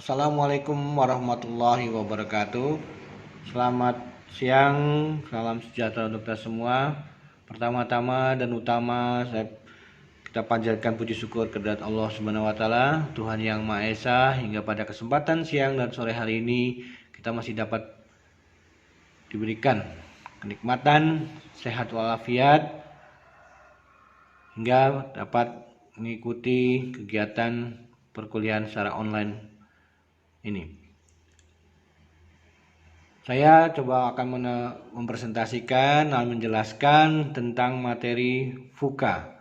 Assalamualaikum warahmatullahi wabarakatuh. Selamat siang, salam sejahtera untuk kita semua. Pertama-tama dan utama kita panjatkan puji syukur kehadirat Allah Subhanahu wa taala, Tuhan yang Maha Esa, hingga pada kesempatan siang dan sore hari ini kita masih dapat diberikan kenikmatan sehat walafiat hingga dapat mengikuti kegiatan perkuliahan secara online ini. Saya coba akan mempresentasikan dan menjelaskan tentang materi VUCA,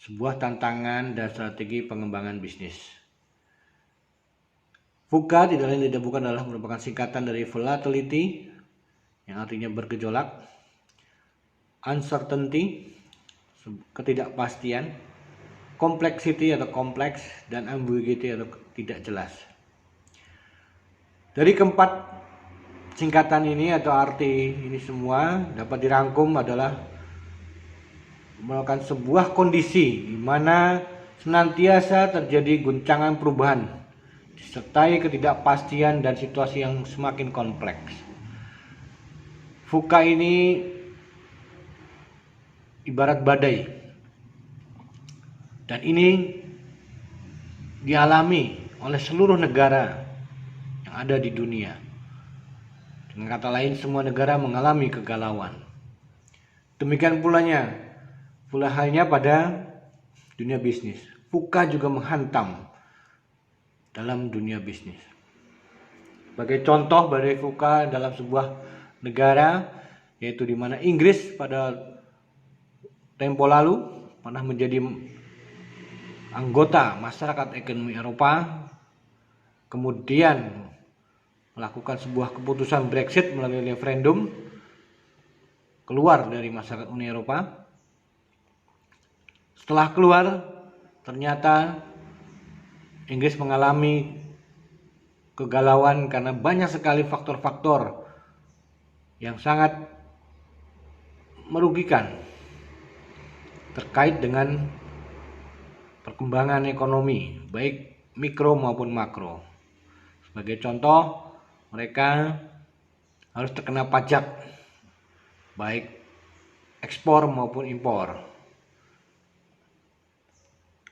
sebuah tantangan dan strategi pengembangan bisnis. VUCA tidak lain tidak bukan adalah merupakan singkatan dari volatility, yang artinya bergejolak, uncertainty, ketidakpastian, complexity atau kompleks, dan ambiguity atau tidak jelas. Dari keempat singkatan ini atau arti ini semua dapat dirangkum adalah melakukan sebuah kondisi di mana senantiasa terjadi guncangan perubahan disertai ketidakpastian dan situasi yang semakin kompleks. VUCA ini ibarat badai, dan ini dialami oleh seluruh negara yang ada di dunia. Dengan kata lain, semua negara mengalami kegalauan. Demikian pula halnya pada dunia bisnis. VUCA juga menghantam dalam dunia bisnis. Sebagai contoh dari VUCA dalam sebuah negara, yaitu di mana Inggris pada tempo lalu pernah menjadi anggota masyarakat ekonomi Eropa, kemudian melakukan sebuah keputusan Brexit melalui referendum, keluar dari masyarakat Uni Eropa. Setelah keluar, ternyata Inggris mengalami kegalauan karena banyak sekali faktor-faktor yang sangat merugikan terkait dengan perkembangan ekonomi, baik mikro maupun makro. Sebagai contoh, mereka harus terkena pajak, baik ekspor maupun impor.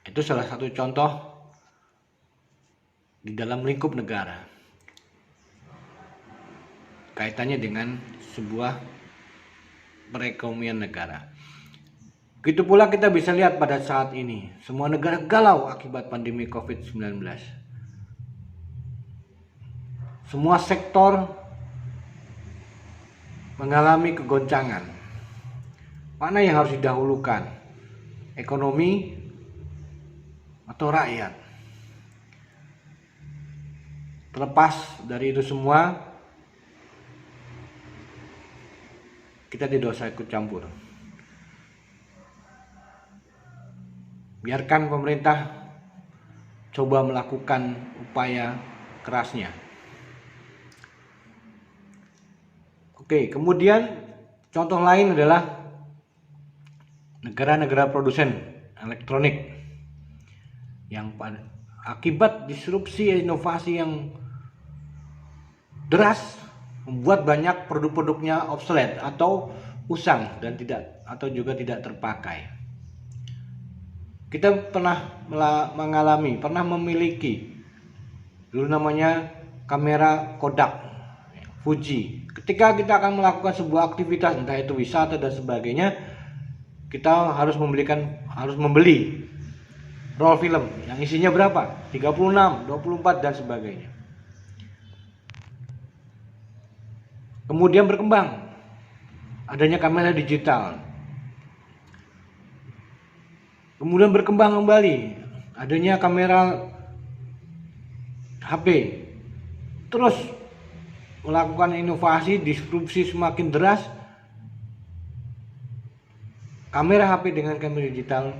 Itu salah satu contoh di dalam lingkup negara, kaitannya dengan sebuah perekonomian negara. Begitu pula kita bisa lihat pada saat ini, semua negara galau akibat pandemi COVID-19. Semua sektor mengalami kegoncangan. Mana yang harus didahulukan? Ekonomi atau rakyat? Terlepas dari itu semua, kita tidak usah ikut campur. Biarkan pemerintah coba melakukan upaya kerasnya. Oke, kemudian contoh lain adalah negara-negara produsen elektronik yang akibat disrupsi inovasi yang deras membuat banyak produk-produknya obsolete atau usang dan juga tidak terpakai. Kita pernah memiliki dulu namanya kamera Kodak, Fuji. Ketika kita akan melakukan sebuah aktivitas, entah itu wisata dan sebagainya, kita harus membeli roll film yang isinya berapa? 36, 24 dan sebagainya. Kemudian berkembang adanya kamera digital. Kemudian berkembang kembali adanya kamera HP. Terus melakukan inovasi, disrupsi semakin deras. Kamera HP dengan kamera digital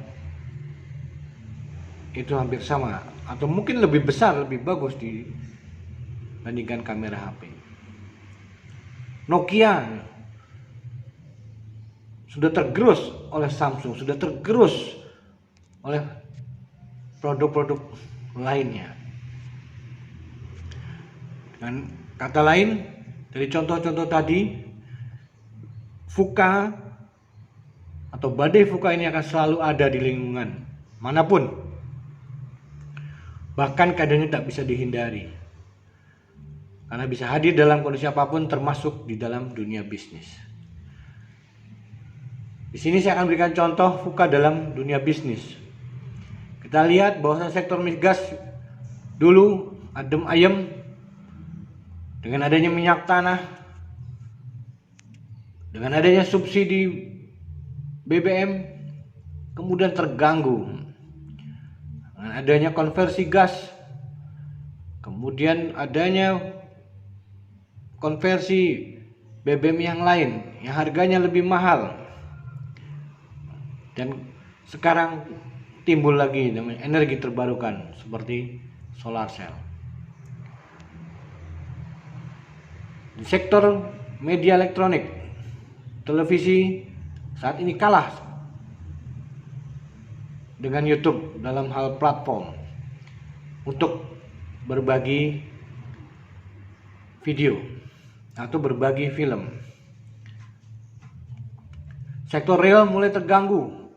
itu hampir sama atau mungkin lebih besar, lebih bagus dibandingkan kamera HP. Nokia sudah tergerus oleh Samsung, sudah tergerus oleh produk-produk lainnya. Dan kata lain, dari contoh-contoh tadi, VUCA atau badai VUCA ini akan selalu ada di lingkungan manapun. Bahkan keadaannya tak bisa dihindari. Karena bisa hadir dalam kondisi apapun, termasuk di dalam dunia bisnis. Di sini saya akan berikan contoh VUCA dalam dunia bisnis. Kita lihat bahwa sektor migas dulu adem ayem, dengan adanya minyak tanah, dengan adanya subsidi BBM, kemudian terganggu. Dengan adanya konversi gas, kemudian adanya konversi BBM yang lain yang harganya lebih mahal. Dan sekarang timbul lagi namanya energi terbarukan seperti solar cell. Di sektor media elektronik, televisi saat ini kalah dengan YouTube dalam hal platform untuk berbagi video atau berbagi film. Sektor real mulai terganggu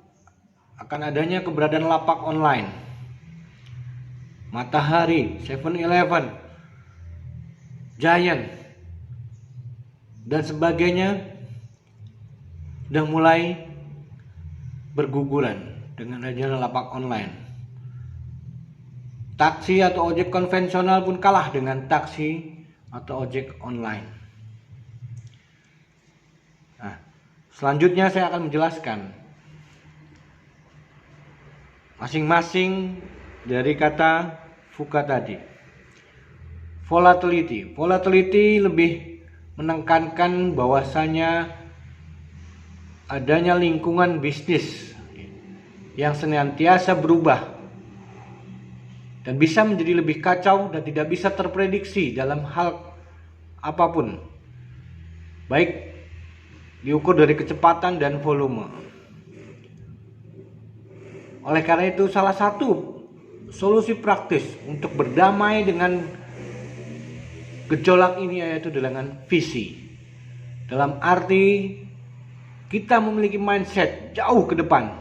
akan adanya keberadaan lapak online. Matahari, 7-Eleven, Giant, dan sebagainya sudah mulai berguguran dengan adanya lapak online. Taksi atau ojek konvensional pun kalah dengan taksi atau ojek online. Nah, selanjutnya saya akan menjelaskan masing-masing dari kata VUCA tadi. Volatility lebih menekankan bahwasanya adanya lingkungan bisnis yang senantiasa berubah dan bisa menjadi lebih kacau dan tidak bisa terprediksi dalam hal apapun, baik diukur dari kecepatan dan volume. Oleh karena itu, salah satu solusi praktis untuk berdamai dengan gejolak ini yaitu dengan visi. Dalam arti kita memiliki mindset jauh ke depan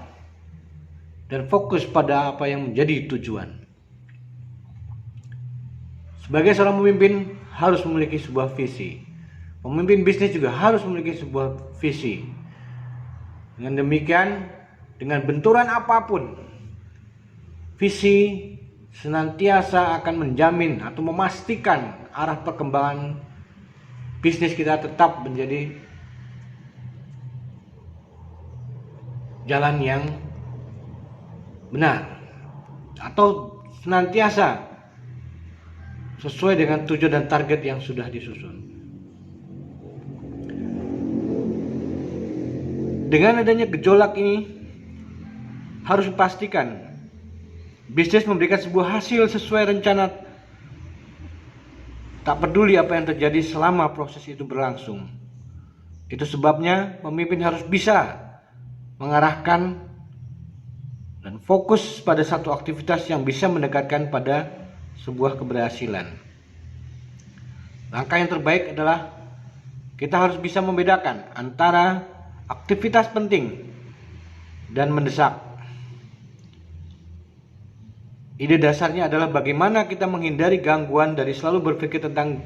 dan fokus pada apa yang menjadi tujuan. Sebagai seorang pemimpin harus memiliki sebuah visi. Pemimpin bisnis juga harus memiliki sebuah visi. Dengan demikian, dengan benturan apapun, visi senantiasa akan menjamin atau memastikan arah perkembangan bisnis kita tetap menjadi jalan yang benar atau senantiasa sesuai dengan tujuan dan target yang sudah disusun. Dengan adanya gejolak ini harus dipastikan bisnis memberikan sebuah hasil sesuai rencana, tak peduli apa yang terjadi selama proses itu berlangsung. Itu sebabnya pemimpin harus bisa mengarahkan dan fokus pada satu aktivitas yang bisa mendekatkan pada sebuah keberhasilan. Langkah yang terbaik adalah kita harus bisa membedakan antara aktivitas penting dan mendesak. Ide dasarnya adalah bagaimana kita menghindari gangguan dari selalu berpikir tentang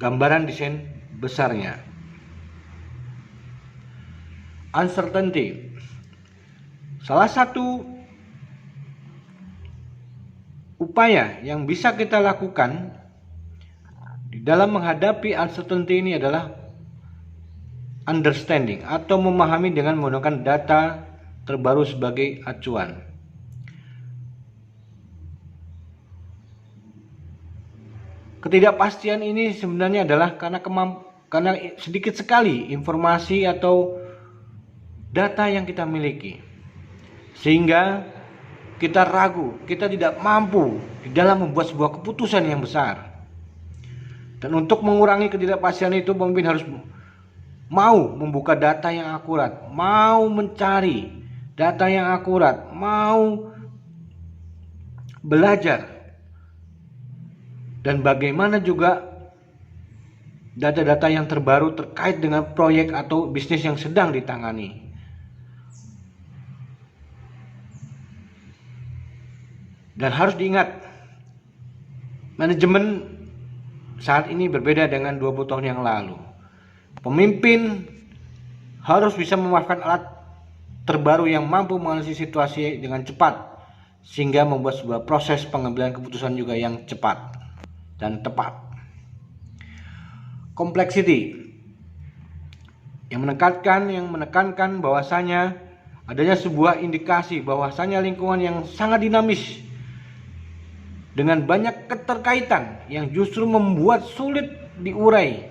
gambaran desain besarnya. Uncertainty. Salah satu upaya yang bisa kita lakukan di dalam menghadapi uncertainty ini adalah understanding atau memahami dengan menggunakan data terbaru sebagai acuan. Ketidakpastian ini sebenarnya adalah karena sedikit sekali informasi atau data yang kita miliki, sehingga kita ragu, kita tidak mampu di dalam membuat sebuah keputusan yang besar. Dan untuk mengurangi ketidakpastian itu, pemimpin harus mau membuka data yang akurat, mau mencari data yang akurat, mau belajar dan bagaimana juga data-data yang terbaru terkait dengan proyek atau bisnis yang sedang ditangani. Dan harus diingat, manajemen saat ini berbeda dengan 20 tahun yang lalu. Pemimpin harus bisa memanfaatkan alat terbaru yang mampu menganalisis situasi dengan cepat, sehingga membuat sebuah proses pengambilan keputusan juga yang cepat dan tepat. Complexity yang menekankan bahwasanya adanya sebuah indikasi bahwasanya lingkungan yang sangat dinamis dengan banyak keterkaitan yang justru membuat sulit diurai.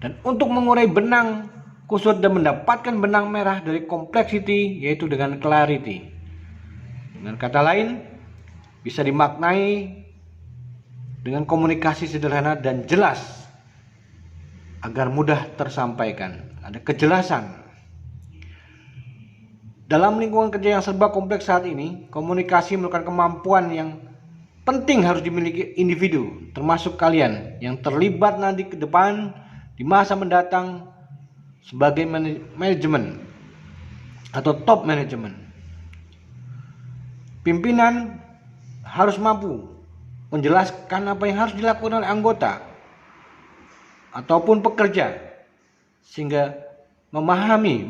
Dan untuk mengurai benang kusut dan mendapatkan benang merah dari complexity, yaitu dengan clarity. Dengan kata lain, bisa dimaknai dengan komunikasi sederhana dan jelas agar mudah tersampaikan. Ada kejelasan. Dalam lingkungan kerja yang serba kompleks saat ini, komunikasi merupakan kemampuan yang penting harus dimiliki individu, termasuk kalian yang terlibat nanti ke depan di masa mendatang sebagai manajemen atau top manajemen. Pimpinan harus mampu menjelaskan apa yang harus dilakukan oleh anggota ataupun pekerja, sehingga memahami,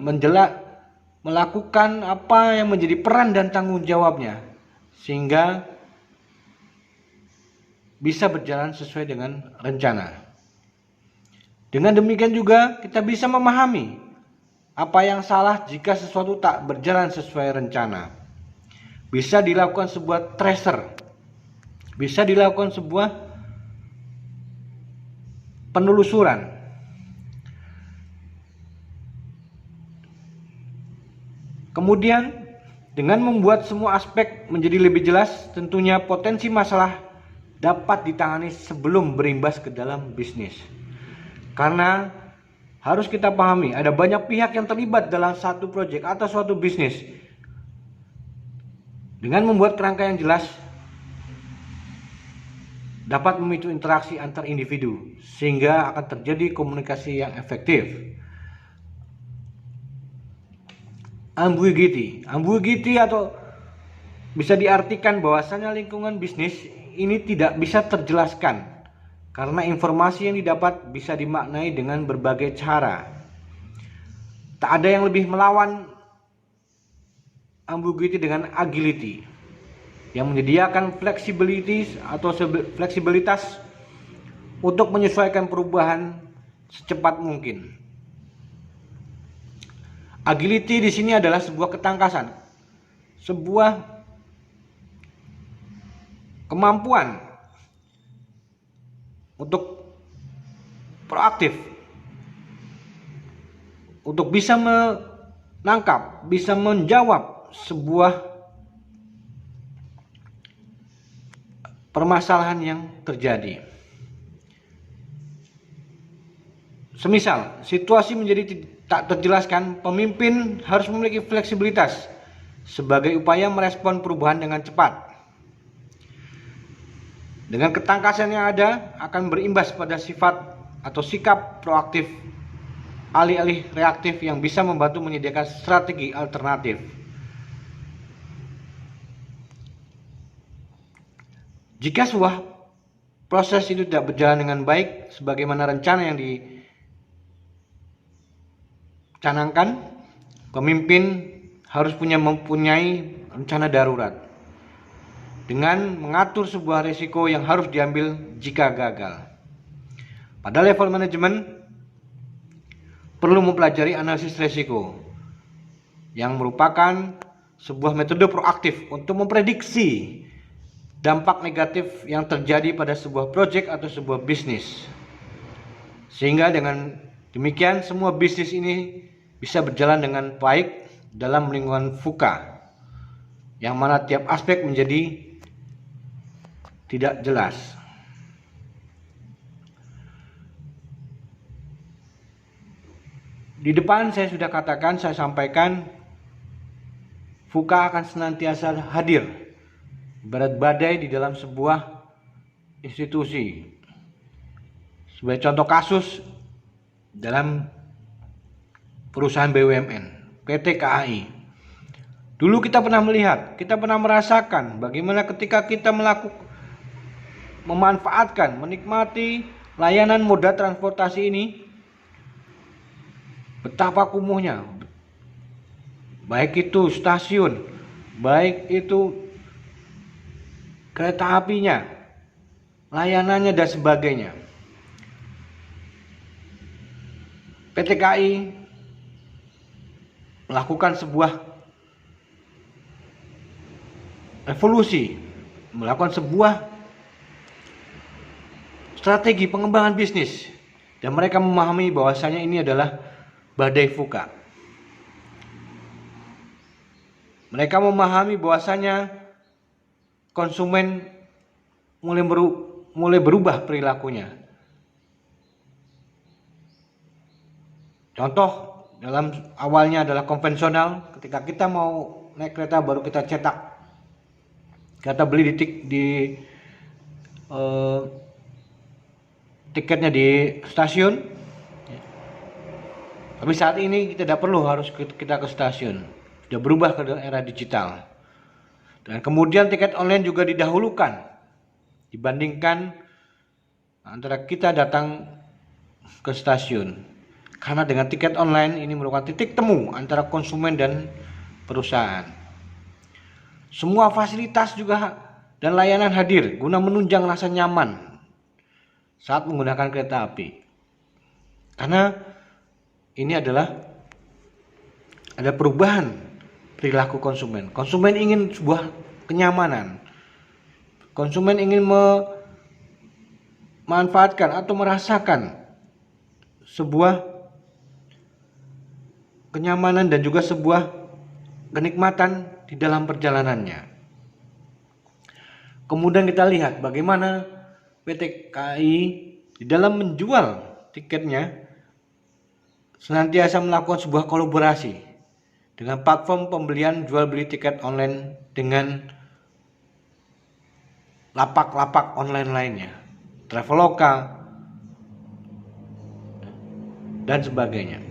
melakukan apa yang menjadi peran dan tanggung jawabnya, sehingga bisa berjalan sesuai dengan rencana. Dengan demikian juga kita bisa memahami apa yang salah jika sesuatu tak berjalan sesuai rencana. Bisa dilakukan sebuah tracer, bisa dilakukan sebuah penelusuran. Kemudian dengan membuat semua aspek menjadi lebih jelas, tentunya potensi masalah dapat ditangani sebelum berimbas ke dalam bisnis. Karena harus kita pahami, ada banyak pihak yang terlibat dalam satu proyek atau suatu bisnis. Dengan membuat kerangka yang jelas, dapat memicu interaksi antar individu, sehingga akan terjadi komunikasi yang efektif. Ambiguity atau bisa diartikan bahwasanya lingkungan bisnis ini tidak bisa terjelaskan karena informasi yang didapat bisa dimaknai dengan berbagai cara. Tak ada yang lebih melawan ambiguity dengan agility yang menyediakan fleksibilitas untuk menyesuaikan perubahan secepat mungkin. Agility di sini adalah sebuah ketangkasan, sebuah kemampuan untuk proaktif, untuk bisa menangkap, bisa menjawab sebuah permasalahan yang terjadi. Semisal situasi menjadi tak terjelaskan, pemimpin harus memiliki fleksibilitas sebagai upaya merespon perubahan dengan cepat. Dengan ketangkasan yang ada akan berimbas pada sifat atau sikap proaktif, alih-alih reaktif yang bisa membantu menyediakan strategi alternatif. Jika sebuah proses itu tidak berjalan dengan baik sebagaimana rencana yang dicanangkan, pemimpin harus mempunyai rencana darurat dengan mengatur sebuah risiko yang harus diambil jika gagal. Pada level manajemen perlu mempelajari analisis risiko yang merupakan sebuah metode proaktif untuk memprediksi dampak negatif yang terjadi pada sebuah proyek atau sebuah bisnis, sehingga dengan demikian semua bisnis ini bisa berjalan dengan baik dalam lingkungan VUCA yang mana tiap aspek menjadi tidak jelas. Di depan saya sudah katakan, saya sampaikan, VUCA akan senantiasa hadir ibarat badai di dalam sebuah institusi. Sebagai contoh kasus dalam perusahaan BUMN, PT KAI. Dulu kita pernah melihat, kita pernah merasakan bagaimana ketika kita memanfaatkan, menikmati layanan moda transportasi ini, betapa kumuhnya, baik itu stasiun, baik itu kereta apinya, layanannya dan sebagainya. PT KAI melakukan sebuah revolusi, melakukan sebuah strategi pengembangan bisnis, dan mereka memahami bahwasanya ini adalah badai VUCA. Mereka memahami bahwasanya konsumen mulai berubah perilakunya. Contoh dalam awalnya adalah konvensional, ketika kita mau naik kereta baru kita cetak, kita beli di tiketnya di stasiun. Tapi saat ini kita tidak perlu harus kita ke stasiun, sudah berubah ke era digital. Dan kemudian tiket online juga didahulukan dibandingkan antara kita datang ke stasiun. Karena dengan tiket online ini merupakan titik temu antara konsumen dan perusahaan. Semua fasilitas juga dan layanan hadir guna menunjang rasa nyaman saat menggunakan kereta api. Karena ini adalah ada perubahan perilaku konsumen. Konsumen ingin sebuah kenyamanan. Konsumen ingin memanfaatkan atau merasakan sebuah kenyamanan dan juga sebuah kenikmatan di dalam perjalanannya. Kemudian kita lihat bagaimana PT KAI di dalam menjual tiketnya senantiasa melakukan sebuah kolaborasi dengan platform pembelian jual beli tiket online dengan lapak-lapak online lainnya, Traveloka dan sebagainya.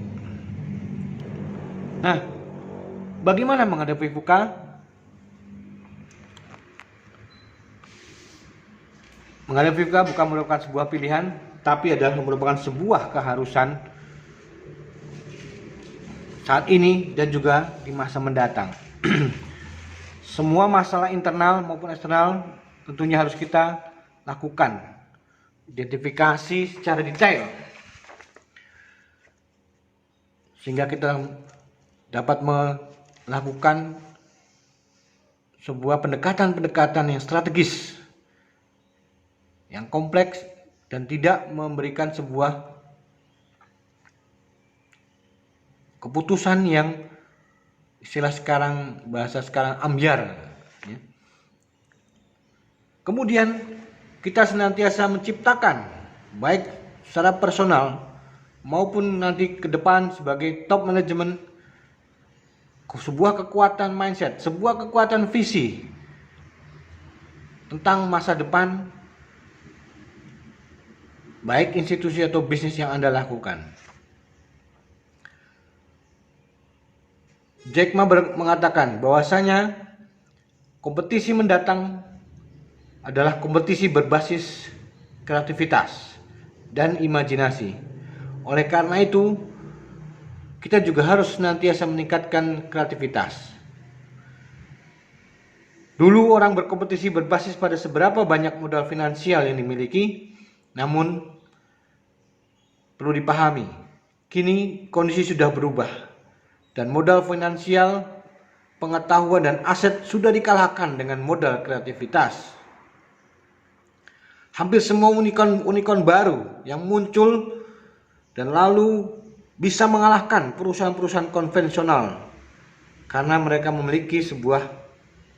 Nah, bagaimana menghadapi VUCA? Menghadapi VUCA bukan merupakan sebuah pilihan, tapi adalah merupakan sebuah keharusan saat ini dan juga di masa mendatang. Semua masalah internal maupun eksternal tentunya harus kita lakukan identifikasi secara detail sehingga kita dapat melakukan sebuah pendekatan-pendekatan yang strategis, yang kompleks, dan tidak memberikan sebuah keputusan yang bahasa sekarang ambyar. Kemudian kita senantiasa menciptakan baik secara personal maupun nanti ke depan sebagai top manajemen sebuah kekuatan mindset, sebuah kekuatan visi tentang masa depan baik institusi atau bisnis yang Anda lakukan. Jack Ma mengatakan bahwasanya kompetisi mendatang adalah kompetisi berbasis kreativitas dan imajinasi. Oleh karena itu, kita juga harus senantiasa meningkatkan kreativitas. Dulu orang berkompetisi berbasis pada seberapa banyak modal finansial yang dimiliki, namun perlu dipahami, kini kondisi sudah berubah dan modal finansial, pengetahuan dan aset sudah dikalahkan dengan modal kreativitas. Hampir semua unicorn baru yang muncul dan lalu bisa mengalahkan perusahaan-perusahaan konvensional karena mereka memiliki sebuah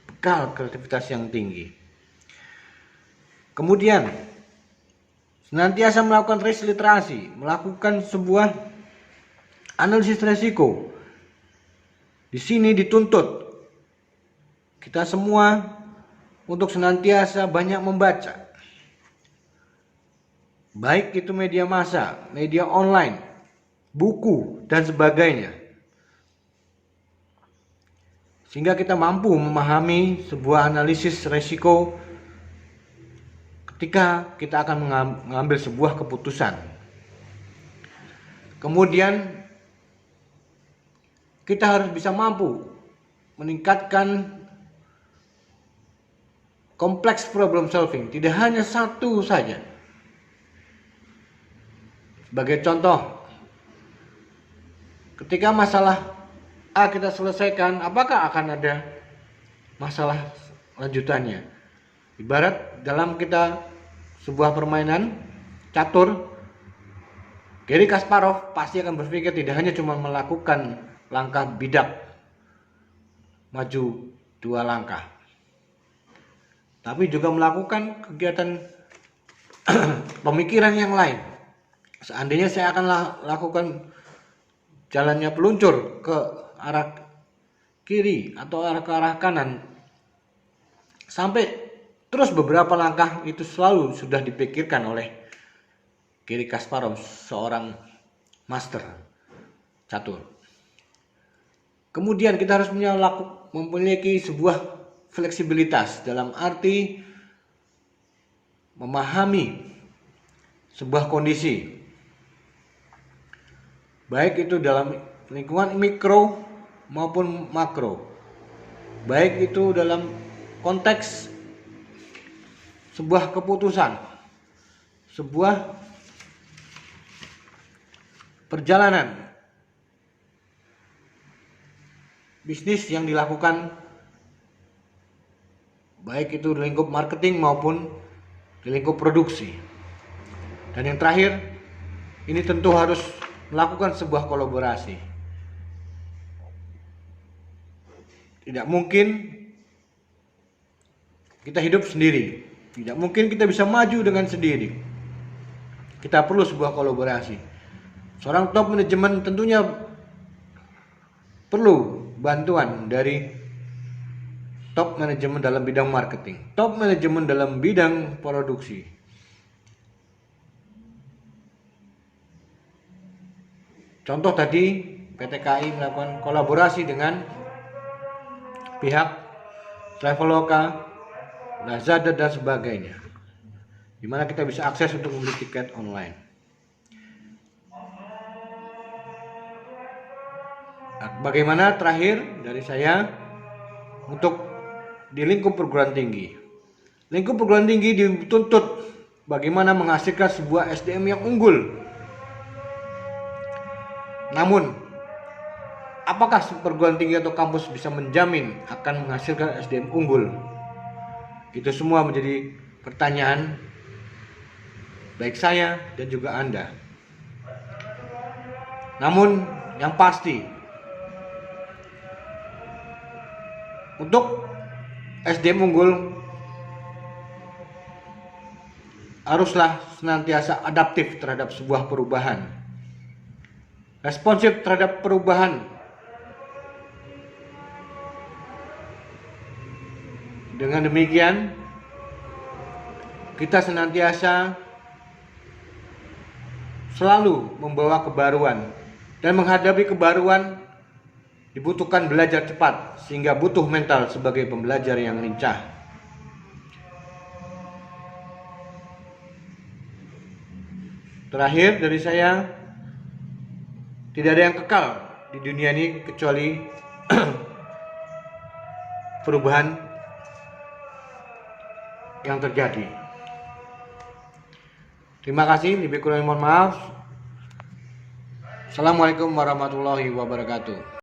bekal kreativitas yang tinggi. Kemudian senantiasa melakukan risk literasi, melakukan sebuah analisis risiko. Di sini dituntut kita semua untuk senantiasa banyak membaca, baik itu media massa, media online, buku, dan sebagainya. Sehingga kita mampu memahami sebuah analisis resiko ketika kita akan mengambil sebuah keputusan. Kemudian kita harus bisa mampu meningkatkan kompleks problem solving, tidak hanya satu saja. Sebagai contoh, ketika masalah A kita selesaikan, apakah akan ada masalah lanjutannya? Ibarat dalam kita sebuah permainan catur, Garry Kasparov pasti akan berpikir tidak hanya cuma melakukan langkah bidak maju 2 langkah, tapi juga melakukan kegiatan pemikiran yang lain. Seandainya saya akan lakukan jalannya peluncur ke arah kiri atau ke arah kanan, sampai terus beberapa langkah itu selalu sudah dipikirkan oleh Garry Kasparov, seorang master catur. Kemudian kita harus memiliki sebuah fleksibilitas dalam arti memahami sebuah kondisi, baik itu dalam lingkungan mikro maupun makro, baik itu dalam konteks sebuah keputusan, sebuah perjalanan bisnis yang dilakukan, baik itu di lingkup marketing maupun di lingkup produksi. Dan yang terakhir, ini tentu harus melakukan sebuah kolaborasi. Tidak mungkin kita hidup sendiri, tidak mungkin kita bisa maju dengan sendiri. Kita perlu sebuah kolaborasi. Seorang top manajemen tentunya perlu bantuan dari top manajemen dalam bidang marketing, top manajemen dalam bidang produksi. Contoh tadi, PT KAI melakukan kolaborasi dengan pihak Traveloka, Lazada, dan sebagainya, di mana kita bisa akses untuk membeli tiket online. Bagaimana terakhir dari saya untuk di lingkup perguruan tinggi? Lingkup perguruan tinggi dituntut bagaimana menghasilkan sebuah SDM yang unggul. Namun, apakah perguruan tinggi atau kampus bisa menjamin akan menghasilkan SDM unggul? Itu semua menjadi pertanyaan baik saya dan juga Anda. Namun yang pasti, untuk SDM unggul haruslah senantiasa adaptif terhadap sebuah perubahan, responsif terhadap perubahan. Dengan demikian, kita senantiasa selalu membawa kebaruan, dan menghadapi kebaruan dibutuhkan belajar cepat, sehingga butuh mental sebagai pembelajar yang lincah. Terakhir dari saya, tidak ada yang kekal di dunia ini kecuali perubahan yang terjadi. Terima kasih, lebih kurang mohon maaf. Assalamualaikum warahmatullahi wabarakatuh.